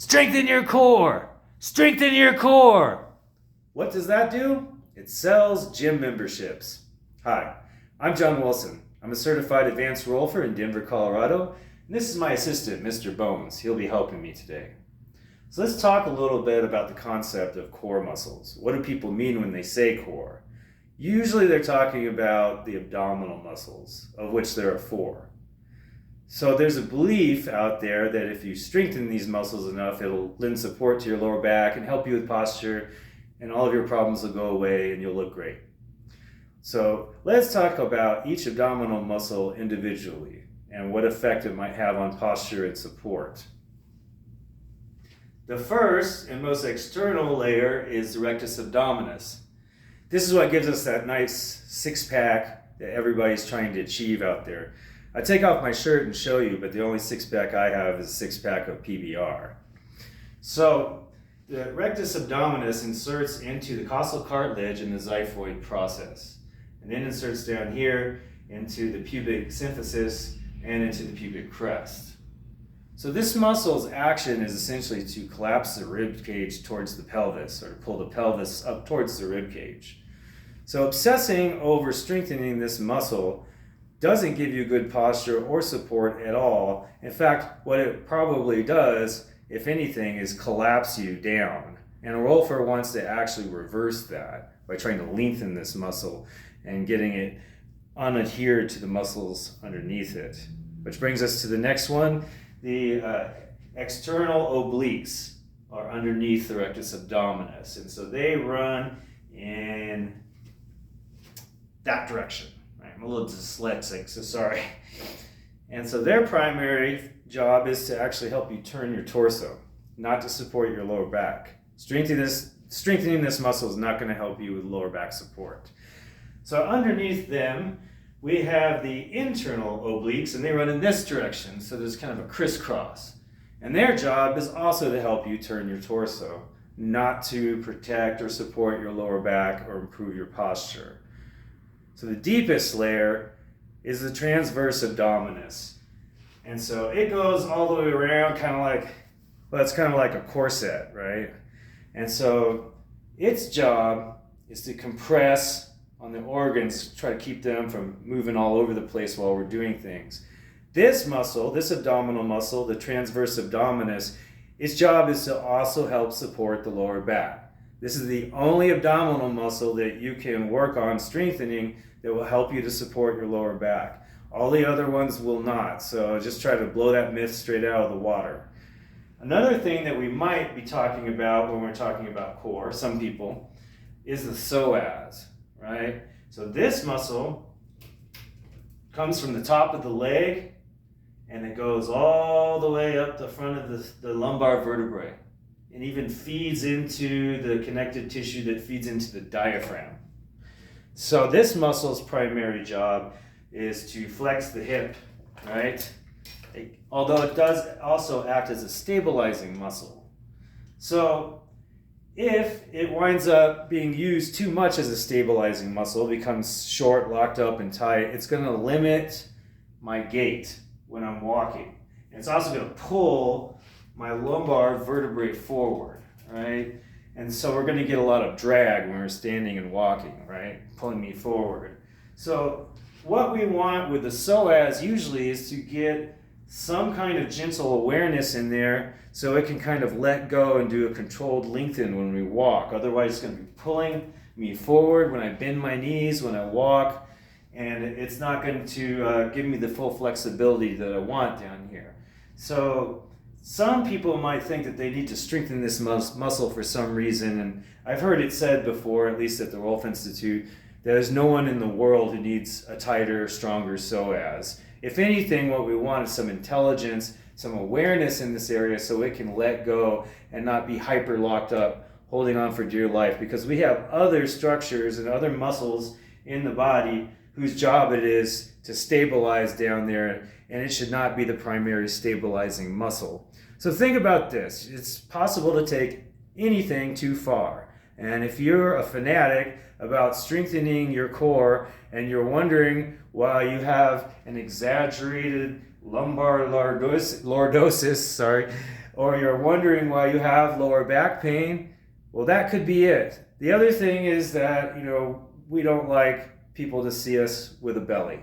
Strengthen your core. Strengthen your core. What does that do? It sells gym memberships. Hi, I'm John Wilson. I'm a certified advanced rolfer in Denver, Colorado, and this is my assistant, Mr. Bones. He'll be helping me today. So let's talk a little bit about the concept of core muscles. What do people mean when they say core? Usually they're talking about the abdominal muscles, of which there are 4. So there's a belief out there that if you strengthen these muscles enough, it'll lend support to your lower back and help you with posture, and all of your problems will go away and you'll look great. So let's talk about each abdominal muscle individually and what effect it might have on posture and support. The first and most external layer is the rectus abdominis. This is what gives us that nice six-pack that everybody's trying to achieve out there. I take off my shirt and show you, but the only six-pack I have is a six-pack of PBR. So the rectus abdominis inserts into the costal cartilage in the xiphoid process, and then inserts down here into the pubic symphysis and into the pubic crest. So this muscle's action is essentially to collapse the rib cage towards the pelvis, or to pull the pelvis up towards the rib cage. So obsessing over strengthening this muscle doesn't give you good posture or support at all. In fact, what it probably does, if anything, is collapse you down. And a rolfer wants to actually reverse that by trying to lengthen this muscle and getting it unadhered to the muscles underneath it. Which brings us to the next one. The external obliques are underneath the rectus abdominis, and so they run in that direction. Right? I'm a little dyslexic, so sorry. And so their primary job is to actually help you turn your torso, not to support your lower back. Strengthening this muscle is not going to help you with lower back support. So underneath them, we have the internal obliques, and they run in this direction, so there's kind of a crisscross. And their job is also to help you turn your torso, not to protect or support your lower back or improve your posture. So the deepest layer is the transverse abdominis. And so it goes all the way around, kind of like, well, it's kind of like a corset, right? And so its job is to compress on the organs, try to keep them from moving all over the place while we're doing things. This muscle, this abdominal muscle, the transverse abdominis, its job is to also help support the lower back. This is the only abdominal muscle that you can work on strengthening that will help you to support your lower back. All the other ones will not, so just try to blow that myth straight out of the water. Another thing that we might be talking about when we're talking about core, some people, is the psoas. Right? So this muscle comes from the top of the leg and it goes all the way up the front of the lumbar vertebrae and even feeds into the connective tissue that feeds into the diaphragm. So this muscle's primary job is to flex the hip, right? Although it does also act as a stabilizing muscle. So if it winds up being used too much as a stabilizing muscle, becomes short, locked up, and tight, it's going to limit my gait when I'm walking. And it's also going to pull my lumbar vertebrae forward, right? And so we're going to get a lot of drag when we're standing and walking, right? Pulling me forward. So what we want with the psoas usually is to get some kind of gentle awareness in there so it can kind of let go and do a controlled lengthen when we walk. Otherwise, it's going to be pulling me forward when I bend my knees, when I walk, and it's not going to give me the full flexibility that I want down here. So some people might think that they need to strengthen this muscle for some reason, and I've heard it said before, at least at the Rolf Institute, there's no one in the world who needs a tighter, stronger psoas. If anything, what we want is some intelligence, some awareness in this area so it can let go and not be hyper locked up, holding on for dear life, because we have other structures and other muscles in the body whose job it is to stabilize down there, and it should not be the primary stabilizing muscle. So think about this. It's possible to take anything too far. And if you're a fanatic about strengthening your core and you're wondering why you have an exaggerated lumbar lordosis, or you're wondering why you have lower back pain, well, that could be it. The other thing is that, we don't like people to see us with a belly.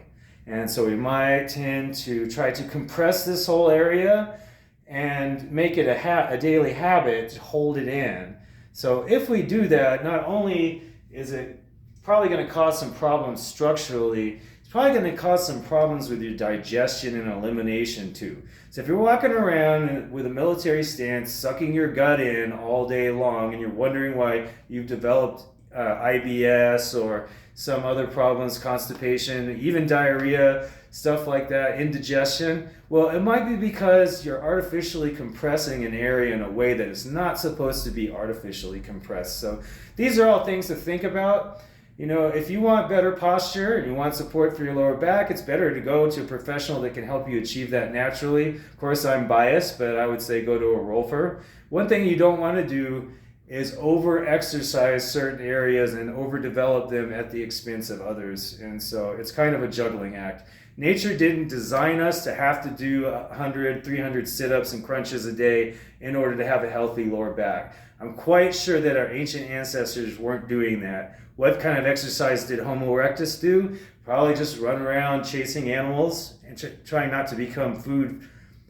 And so we might tend to try to compress this whole area and make it a daily habit to hold it in. So if we do that, not only is it probably going to cause some problems structurally, it's probably going to cause some problems with your digestion and elimination too. So if you're walking around with a military stance, sucking your gut in all day long, and you're wondering why you've developed IBS or some other problems, constipation, even diarrhea, stuff like that, indigestion, well, it might be because you're artificially compressing an area in a way that is not supposed to be artificially compressed. So these are all things to think about. If you want better posture and you want support for your lower back, it's better to go to a professional that can help you achieve that naturally. Of course, I'm biased, but I would say go to a rolfer. One thing you don't want to do is over-exercise certain areas and overdevelop them at the expense of others. And so it's kind of a juggling act. Nature didn't design us to have to do 100, 300 sit-ups and crunches a day in order to have a healthy lower back. I'm quite sure that our ancient ancestors weren't doing that. What kind of exercise did Homo erectus do? Probably just run around chasing animals and trying not to become food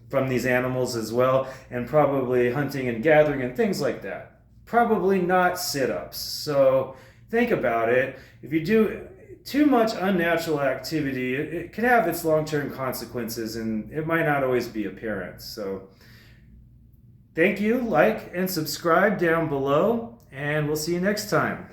from these animals as well, and probably hunting and gathering and things like that. Probably not sit-ups. So think about it. If you do too much unnatural activity, it can have its long-term consequences, and it might not always be apparent. So thank you, like and subscribe down below, and we'll see you next time.